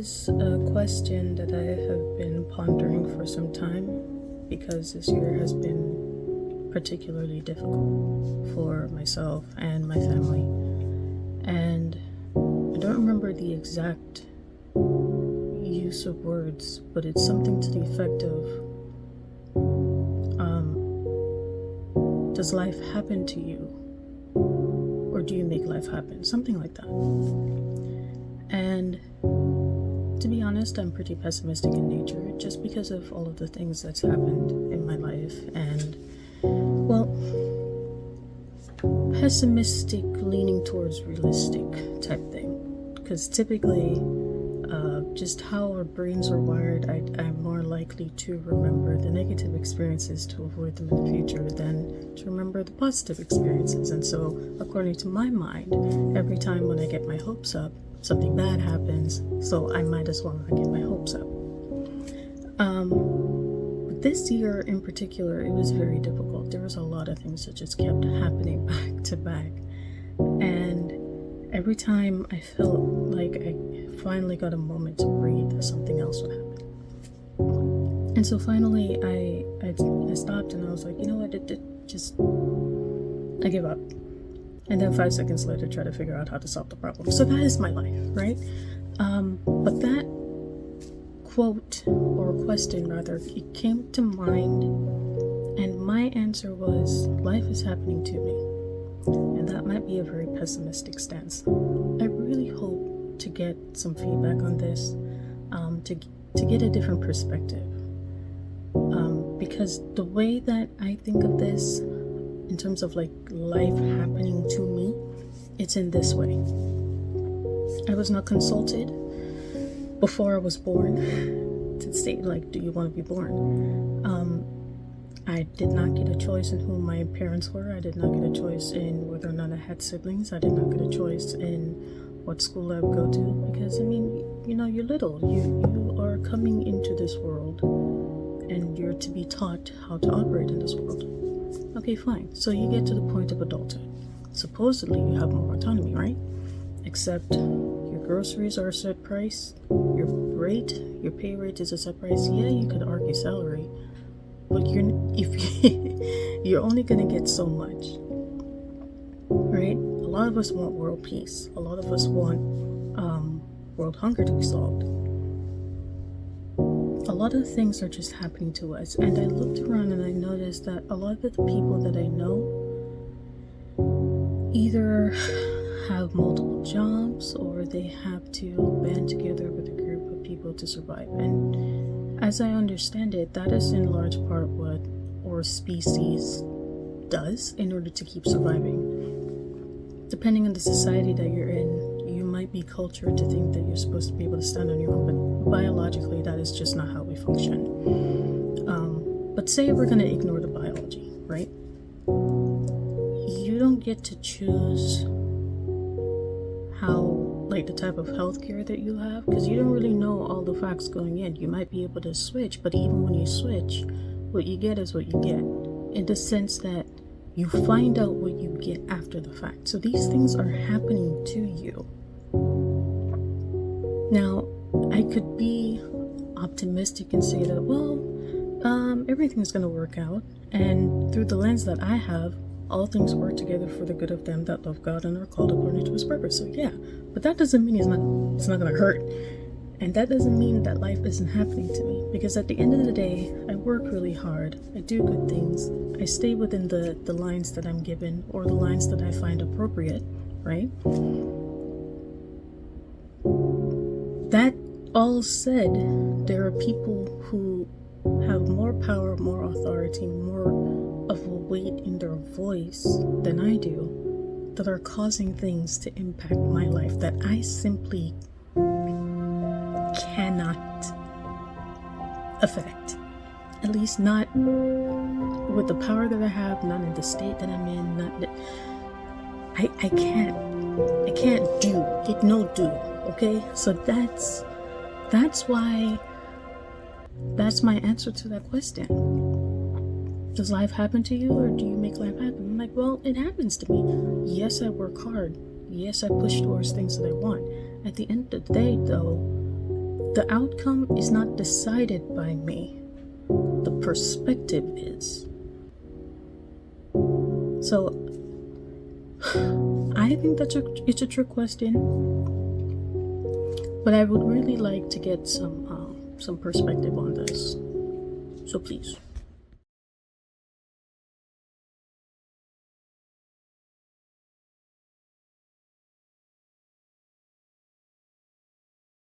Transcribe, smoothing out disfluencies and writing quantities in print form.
is a question that I have been pondering for some time because this year has been particularly difficult for myself and my family. And I don't remember the exact use of words, but it's something to the effect of, does life happen to you? Or do you make life happen? Something like that. And to be honest, I'm pretty pessimistic in nature just because of all of the things that's happened in my life. And, well, pessimistic leaning towards realistic type thing. Because typically, just how our brains are wired, I'm more likely to remember the negative experiences to avoid them in the future than to remember the positive experiences. And so, according to my mind, every time when I get my hopes up, something bad happens, so I might as well not get my hopes up. But this year in particular, it was very difficult. There was a lot of things that just kept happening back to back. And every time I felt like I finally got a moment to breathe, something else would happen. And so finally, I stopped and I was like, you know what, I give up. And then 5 seconds later, try to figure out how to solve the problem. So that is my life, right? But that quote, or question rather, it came to mind, and my answer was, life is happening to me. And that might be a very pessimistic stance. I really hope to get some feedback on this, to get a different perspective. Because the way that I think of this, in terms of like life happening to me, it's in this way. I was not consulted before I was born to say, like, do you want to be born? I did not get a choice in who my parents were. I did not get a choice in whether or not I had siblings. I did not get a choice in what school I would go to, because I mean, you know, you're little. You are coming into this world and you're to be taught how to operate in this world. Okay, fine. So you get to the point of adulthood. Supposedly you have more autonomy, right? Except your groceries are a set price, your pay rate is a set price. Yeah, you could argue salary, but you're only gonna get so much, right? A lot of us want world peace. A lot of us want world hunger to be solved. A lot of things are just happening to us, and I looked around and I noticed that a lot of the people that I know either have multiple jobs or they have to band together with a group of people to survive. And as I understand it, that is in large part what our species does in order to keep surviving. Depending on the society that you're in, you might be cultured to think that you're supposed to be able to stand on your own, but biologically that is just not how we function. But say we're going to ignore the biology, right? You don't get to choose the type of healthcare that you have, because you don't really know all the facts going in. You might be able to switch, but even when you switch, what you get is what you get, in the sense that you find out what you get after the fact. So these things are happening to you. Now, I could be optimistic and say that, well, everything's going to work out. And through the lens that I have, all things work together for the good of them that love God and are called according to his purpose. So yeah, but that doesn't mean it's not going to hurt. And that doesn't mean that life isn't happening to me. Because at the end of the day, I work really hard. I do good things. I stay within the lines that I'm given, or the lines that I find appropriate, right? That all said, there are people who have more power, more authority, more of a weight in their voice than I do, that are causing things to impact my life that I simply cannot affect. At least not with the power that I have, not in the state that I'm in, I can't do it, no do, okay? So that's why, that's my answer to that question. Does life happen to you, or do you make life happen? I'm like, well, it happens to me. Yes, I work hard. Yes, I push towards things that I want. At the end of the day, though, The outcome is not decided by me. The perspective is. So, I think it's a trick question, but I would really like to get some perspective on this. So please.